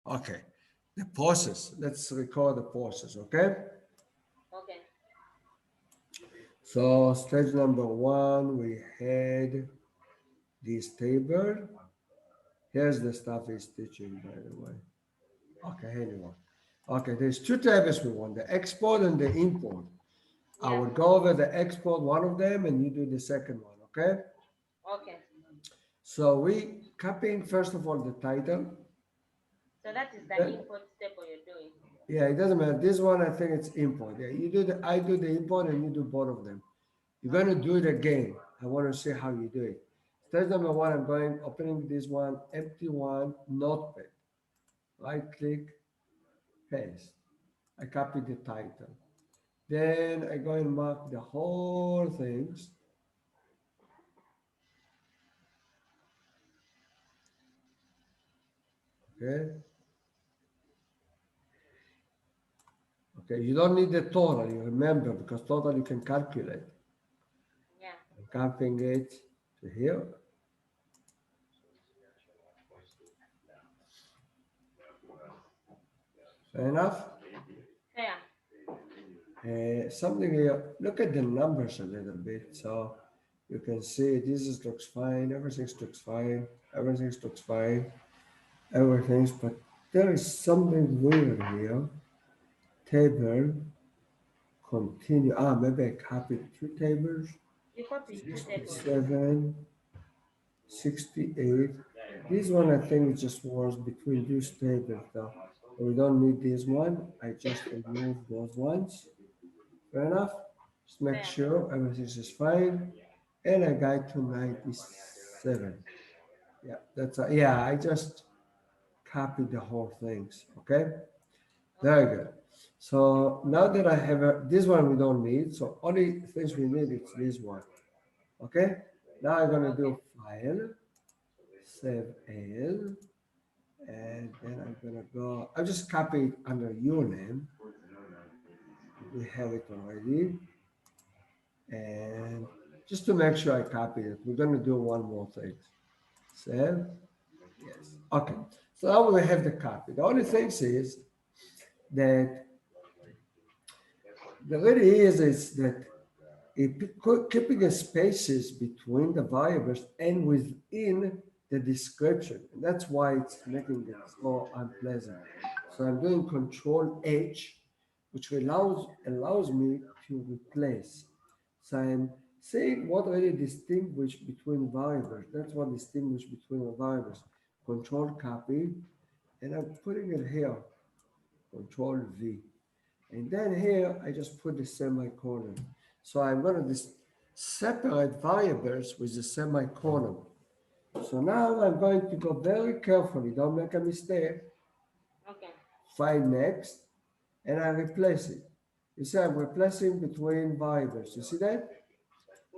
Okay. The process. Let's record the process, okay? Okay. So stage number one, we had this table. Here's the stuff he's teaching, by the way. Okay, anyway. Okay, there's two tables we want, the export and the import. I Yeah. will go over the export, one of them, and you do the second one, okay? Okay. So we copying, first of all, the title. So that is the Then, import step you're doing. yeah, it doesn't matter. This one, I think it's import. Yeah, you do the, I do the import and you do both of them. You're going to Okay. do it again. I want to see how you do it. Stage number one, I'm going, opening this one, empty one, notepad. Right click, paste. I copy the title. Then I go and mark the whole things. Okay. Okay. You don't need the total, you remember, because total you can calculate. Yeah. I'm copying it to here. Fair enough. Fair. Something here, look at the numbers a little bit. So you can see this is, looks fine, everything looks fine, everything looks fine, everything's, but there is something weird here. Table, continue. Ah, maybe I copied two tables. You copied two tables. 67, 68. This one I think it just was between these tables though. We don't need this one. I just remove those ones. Fair enough. Just make Fair. sure everything is fine. And I got to 97. Yeah, that's yeah, I just copied the whole things. Okay, Okay. very good. So now that I have this one we don't need. So only things we need is this one. Okay. Now I'm gonna Okay. do file, save as, and then I'm gonna go. I'll just copy it under your name. We have it already. And just to make sure I copy it, we're gonna do one more thing. Save. Yes. Okay. So now we have the copy. The only thing is that the really is that keeping the spaces between the variables and within the description. And that's why it's making it so unpleasant. So I'm doing Control H, which allows me to replace. So I'm saying what really distinguish between variables. That's what distinguish between the variables. Control copy, and I'm putting it here. Control V. And then here, I just put the semicolon. So I'm going to separate variables with the semicolon. So now I'm going to go very carefully, don't make a mistake, Okay. find next, and I replace it. You see, I'm replacing between variables. You see that?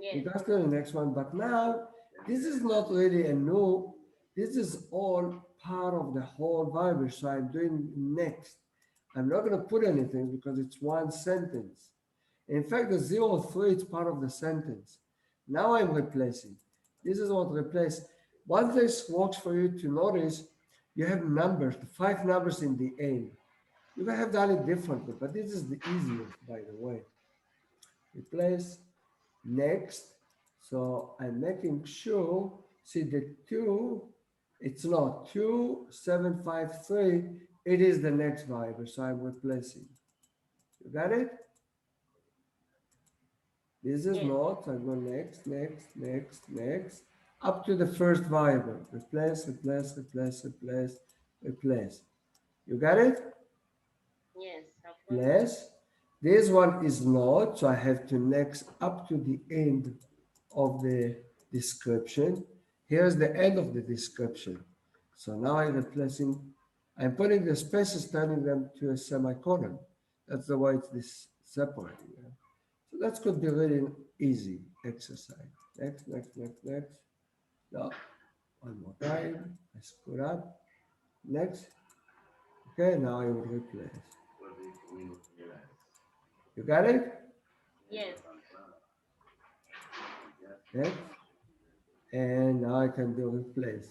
Yes. It goes to the next one, but now this is not really a new, this is all part of the whole variable. So I'm doing next. I'm not going to put anything because it's one sentence. In fact, the 03 is part of the sentence. Now I'm replacing. This is what replace. One thing works for you to notice, you have numbers, the five numbers in the end. You can have done it differently, but this is the easiest, by the way. Replace, next. So I'm making sure, see the two, it's not 2753, it is the next variable, so I'm replacing. You got it? This is Yes. not, I go next, next, next, next, up to the first variable. Replace, replace, replace, replace, replace. You got it? Yes. I've got it. Replace. This one is not, so I have to next up to the end of the description. Here's the end of the description. So now I'm putting the spaces, turning them to a semicolon. That's the way it's this separating them. So that could be really easy exercise. Next, next, next, next. No, one more time. I screwed up. Next. Okay, now I will replace. You got it? Yes. Next. And now I can do replace.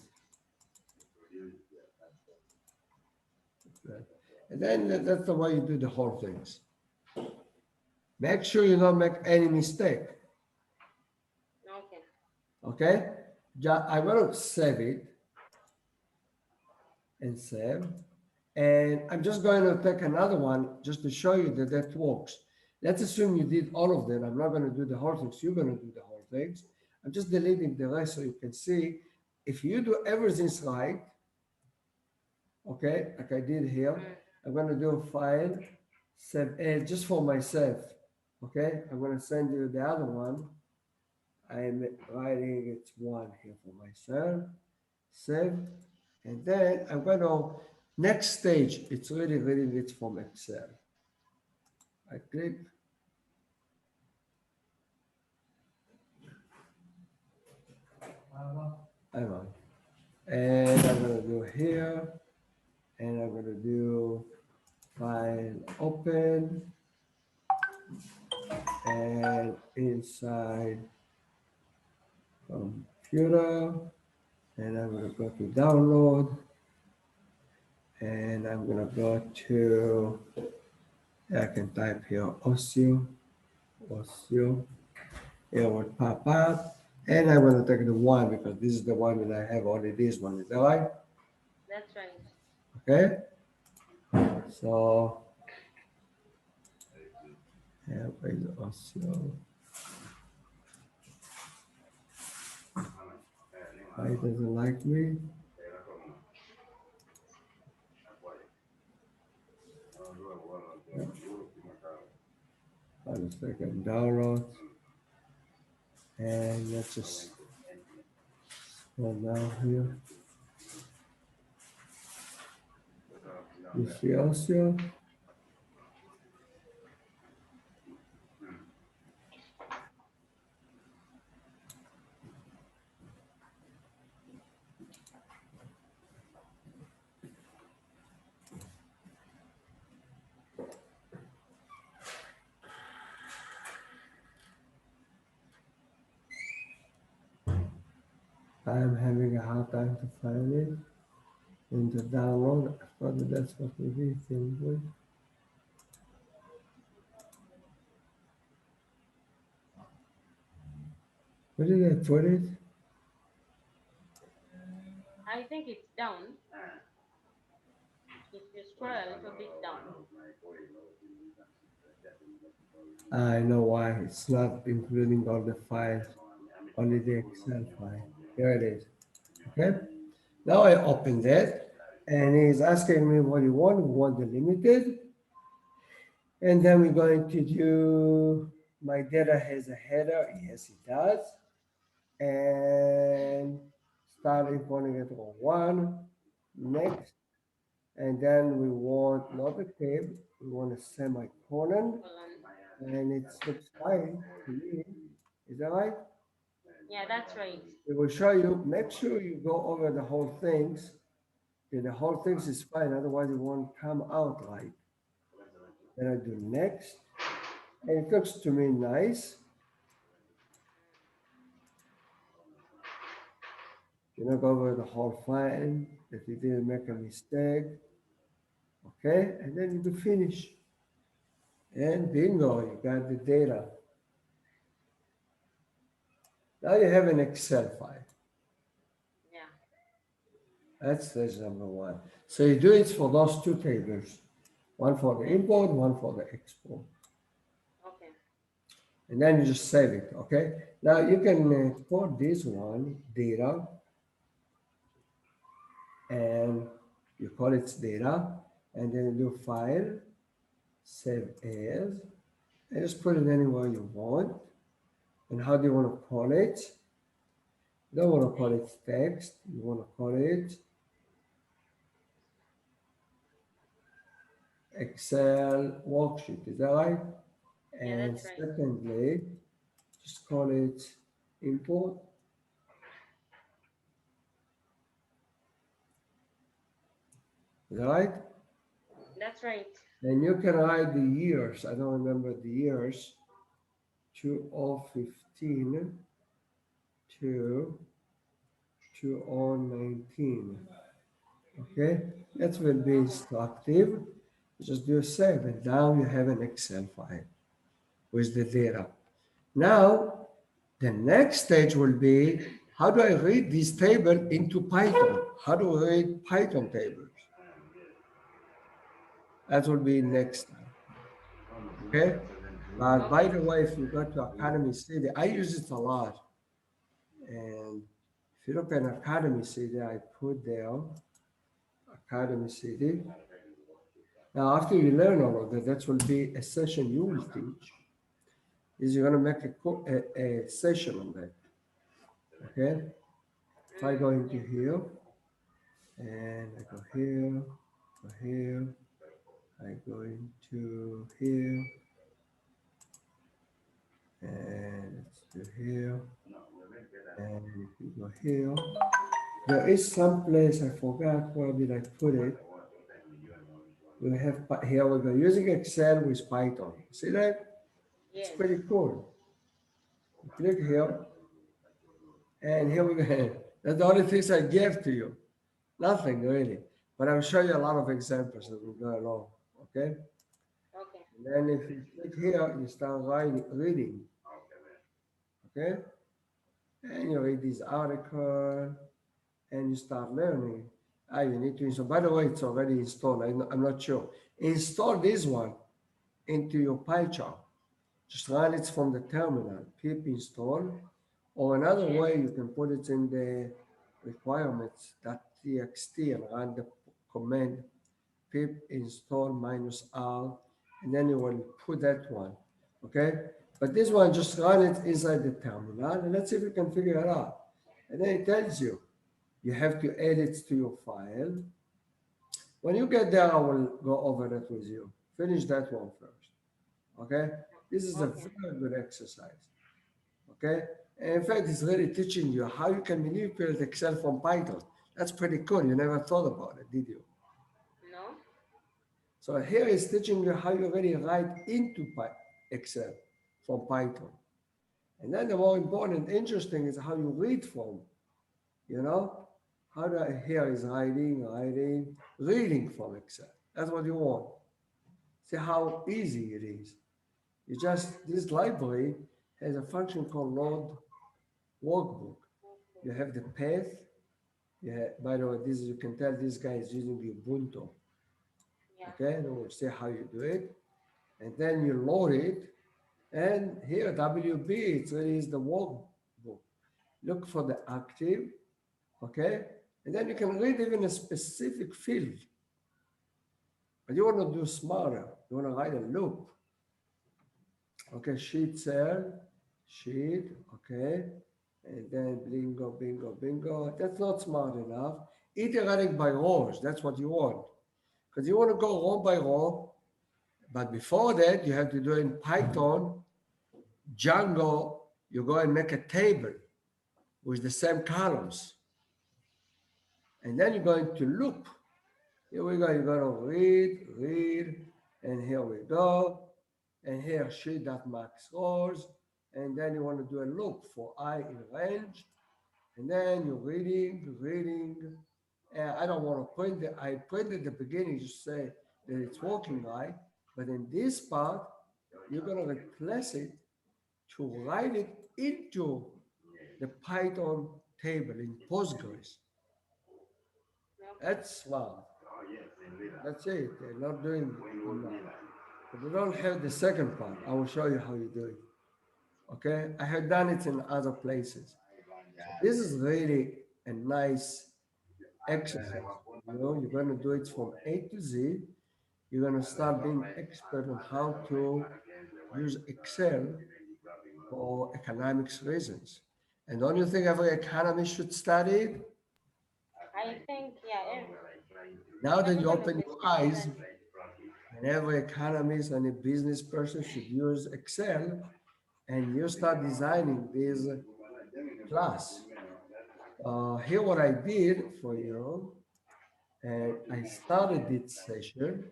Right. And then that's the way you do the whole things. Make sure you don't make any mistake. Okay. Okay? I'm going to save it and save. And I'm just going to take another one just to show you that that works. Let's assume you did all of them. I'm not going to do the whole things. You're going to do the whole things. I'm just deleting the rest so you can see if you do everything right, okay, like I did here, I'm going to do a file, save as just for myself. Okay, I'm going to send you the other one. I'm writing it's one here for myself, save, and then I'm going to next stage. It's really reading it from Excel. I click. I'm on. And I'm going to do here, and I'm going to do file open, and inside computer, and I'm going to go to download, and I'm going to go to, I can type here Osio, it will pop up, and I'm going to take the one because this is the one that I have only this one, is that right? That's right. Okay, so yeah, where is Osio? Why it doesn't like me? Hold a second, download, and let's just scroll down here. You see also? I'm having a hard time to find it in the download. I thought that that's what we did simply. Where did I put it? I think it's down. If you scroll a little bit down. I know why it's not including all the files, only the Excel file. Here it is. Okay. Now I opened it and he's asking me what you want. We want the limited. And then we're going to do my data has a header. Yes, it does. And start importing it on one. Next. And then we want not a tab, we want a semicolon. And it looks fine to me. Is that right? Yeah, that's right. It will show you, make sure you go over the whole things. Okay, the whole things is fine, otherwise it won't come out right. Then I do next. And it looks to me nice. You know, go over the whole file, that you didn't make a mistake. Okay, and then you do finish. And bingo, you got the data. Now you have an Excel file. Yeah. That's stage number one. So you do it for those two tables, one for the import, one for the export. Okay. And then you just save it, okay? Now you can export this one, data, and you call it data, and then you do file, save as, and just put it anywhere you want. And how do you want to call it? You don't want to call it text, you want to call it Excel worksheet, is that right? Yeah, And that's right. secondly, just call it import. Is that right? That's right. Then you can write the years. I don't remember the years. 2015 to 2019. Okay, that will be still active. You just do save, and now you have an Excel file with the data. Now, the next stage will be how do I read this table into Python? How do I read Python tables? That will be next time. Okay. But by Okay. the way, if you go to Academy City, I use it a lot. And if you look at Academy City, I put there Academy City. Now, after you learn all of that, that will be a session you will teach. Is you're going to make a session on that. Okay. If I go into Yeah. here and I go here, I go into here, and let's do here, and if you go here, there is some place I forgot where did I put it. We have here we go using Excel with Python. See that? It's Yes. pretty cool. You click here, and here we go. That's the only things I gave to you. Nothing really, but I'll show you a lot of examples as we go along. Okay. Okay. And then if you click here, you start reading. Okay. And you read this article and you start learning. Ah, you need to install. By the way, it's already installed. I'm not sure. Install this one into your PyCharm. Just run it from the terminal. Pip install. Or another Yes. way, you can put it in the requirements.txt and run the command pip install -r, and then you will put that one. Okay. But this one, just run it inside the terminal and let's see if we can figure it out. And then it tells you you have to add it to your file. When you get there, I will go over that with you. Finish that one first. Okay. This is a Okay. very good exercise. Okay. And in fact, it's really teaching you how you can manipulate Excel from Python. That's pretty cool. You never thought about it, did you? No? So here is teaching you how you really write into Excel from Python. And then the more important, interesting is how you read from, you know, how do I, here is reading from Excel. That's what you want. See how easy it is. You just, this library has a function called load workbook. You have the path. Yeah, by the way, this is, you can tell this guy is using the Ubuntu. Yeah. Okay, and we'll see how you do it. And then you load it. And here, WB, it really is the workbook. Look for the active, okay? And then you can read even a specific field. But you want to do smarter. You want to write a loop. Okay, sheet cell, sheet, okay. And then bingo, bingo, bingo. That's not smart enough. Iterating by rows, that's what you want. Because you want to go row by row. But before that, you have to do in Python, Django, you go and make a table with the same columns. And then you're going to loop. Here we go, you're going to read, and here we go. And here sheet.max rows. And then you want to do a loop for I in range. And then you're reading. And I don't want to print it. I print at the beginning to say that it's working right. But in this part, you're going to replace it to write it into the Python table in Postgres. Okay. That's wow. That's it. They're not doing enough. But they don't have the second part. I will show you how you do it. Okay. I have done it in other places. So this is really a nice exercise. You know, you're going to do it from A to Z. You're going to start being expert on how to use Excel for economics reasons. And don't you think every economist should study it? I think, yeah, Now that you everybody open needs your to do eyes, that. and every economist and a business person should use Excel, and you start designing this class. Here what I did for you, and I started this session,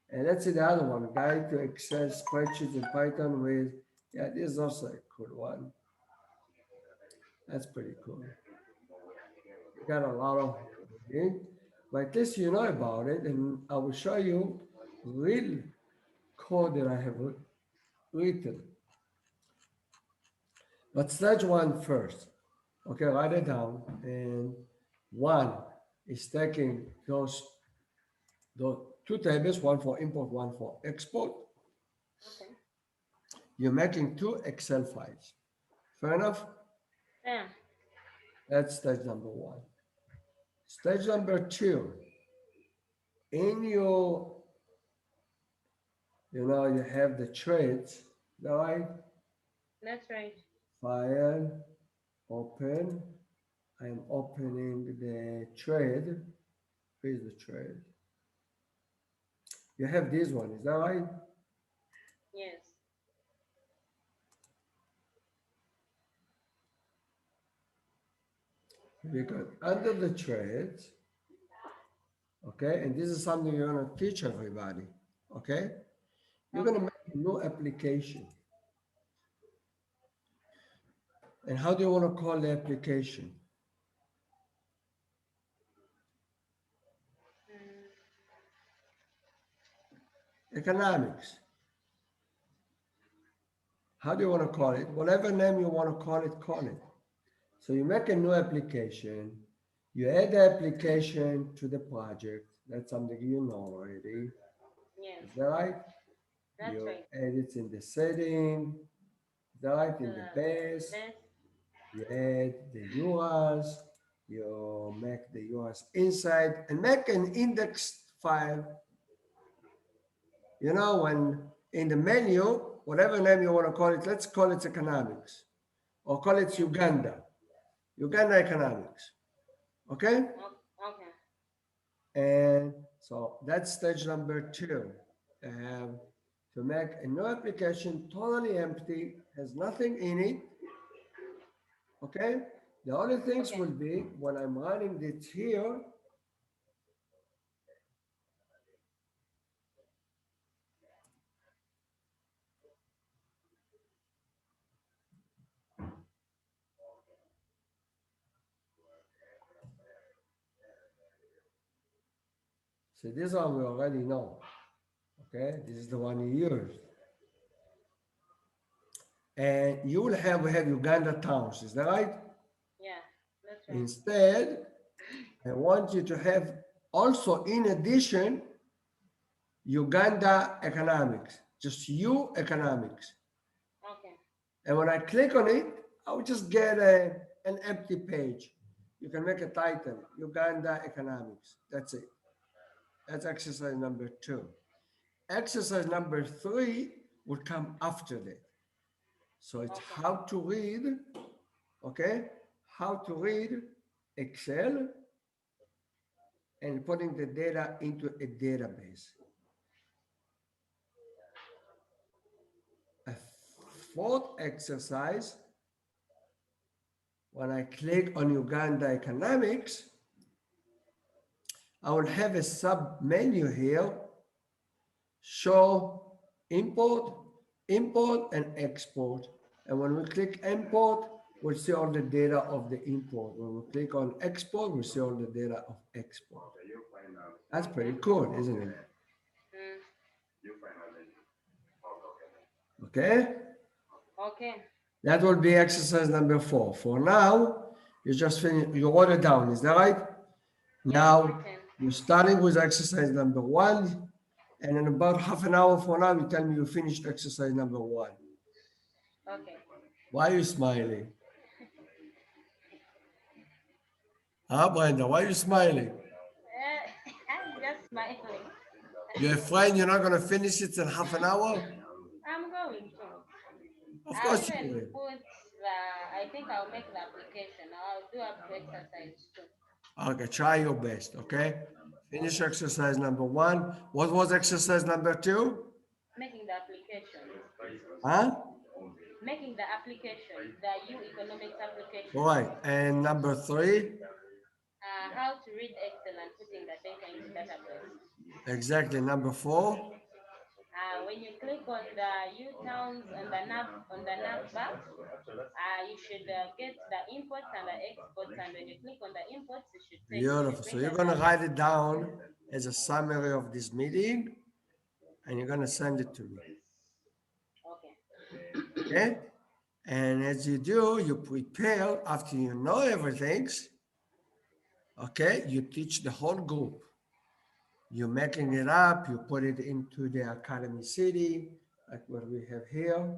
and let's see the other one, Guide to Excel Spreadsheets in Python with, yeah, this is also a cool one. That's pretty cool. You got a lot of, okay? but at least you know about it, and I will show you real code that I have written. But stage one first. Okay, write it down. And one is taking those two tables, one for import, one for export. Okay. You're making two Excel files. Fair enough? Yeah. That's stage number one. Stage number two, in your, you have the trades, right? That's right. File, open. I'm opening the trade. Here's the trade. You have this one, is that right? Yes. Because under the trades, okay, and this is something you're gonna teach everybody, okay? You're gonna Okay. make a new application. And how do you want to call the application? Mm, Economics. How do you want to call it? Whatever name you want to call it, call it. So you make a new application, you add the application to the project. That's something you know already. yes. Is that right? That's You right. add it in the setting. Is that right? In the base. Best. You add the URLs. You make the URLs inside and make an index file. You know, when in the menu, whatever name you want to call it, let's call it economics or call it Uganda, Uganda economics. Okay? Okay. And so that's stage number two. To make a new application totally empty, has nothing in it. Okay? The only things Okay. will be when I'm running this here. So this one we already know. Okay? This is the one you use. And you will have, we have Uganda towns, is that right? Yeah. That's right. Instead, I want you to have also, in addition, Uganda economics, just U economics. Okay. And when I click on it, I will just get an empty page. You can make a title, Uganda economics. That's it. That's exercise number two. Exercise number three will come after that. So it's Okay. how to read, okay? How to read Excel and putting the data into a database. A fourth exercise, when I click on Uganda economics, I will have a sub menu here, show import, import and export. And when we click import, we'll see all the data of the import. When we click on export, we'll see all the data of export. That's pretty cool, isn't it? Mm, Okay? okay. That will be exercise number 4. For now, you just finish, you wrote it down, is that right? Now, Written. you're starting with exercise number 1, and in about half an hour from now, you tell me you finished exercise number 1. Okay. Why are you smiling? Huh, Brenda, why are you smiling? I'm just smiling. You're afraid you're not going to finish it in half an hour? I'm going to. Of I'll course you even will. put I think I'll make the application. I'll do up to exercise too. Okay, try your best, okay? Finish exercise number 1. What was exercise number 2? Making the application. Huh? Making the application, the U economics application. All right, and number 3? How to read Excel and putting the data into database. Exactly, number 4? When you click on the U town downs on the nav bar. You should get the imports and the exports, and when you click on the imports, it should Beautiful. So bring you're the going to data. write it down as a summary of this meeting, and you're going to send it to me. Okay. Okay? And as you do, you prepare after you know everything. Okay? You teach the whole group. You're making it up, you put it into the Academy City, like what we have here.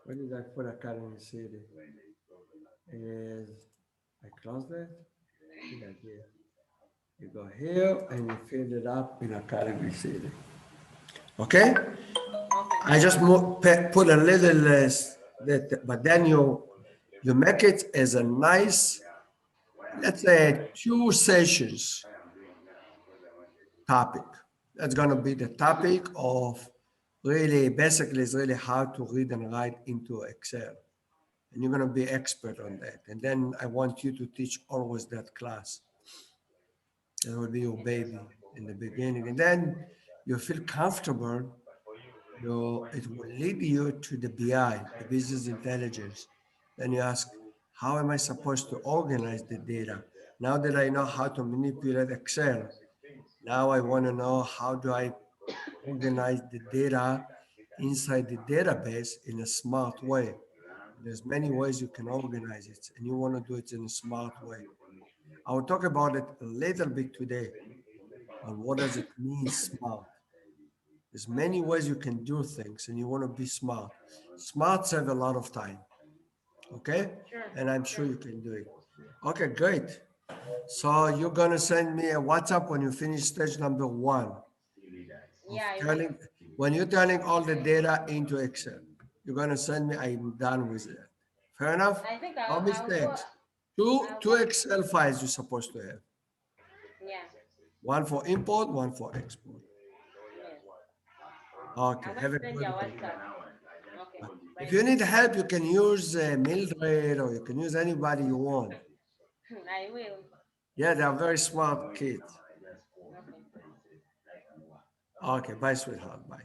Where did I put Academy City? Is I closed it? I think I did. You go here and you fill it up in Academy City. Okay? I just put a little less, but then you make it as a nice, let's say 2 sessions topic. That's going to be the topic of really, basically, is really how to read and write into Excel. And you're going to be expert on that. And then I want you to teach always that class. That will be your baby in the beginning. And then you feel comfortable, it will lead you to the BI, the business intelligence. Then you ask, how am I supposed to organize the data? Now that I know how to manipulate Excel, now I want to know how do I organize the data inside the database in a smart way. There's many ways you can organize it, and you want to do it in a smart way. I will talk about it a little bit today on what does it mean smart. There's many ways you can do things, and you want to be smart. Smart save a lot of time. Okay? Sure. And I'm sure you can do it. Okay, great. So you're gonna send me a WhatsApp when you finish stage number 1. Yeah. When you're turning all the data into Excel, you're gonna send me, I'm done with it. Fair enough? I think No I'll go. mistakes. I'll Two go. Excel files you're supposed to have. Yeah. One for import, one for export. Yes. Okay, I'm have a going to send good you a one. WhatsApp. Okay. If Bye. you need help, you can use Mildred or you can use anybody you want. I will. Yeah, they are very smart kids. Okay. Okay, bye, sweetheart. Bye.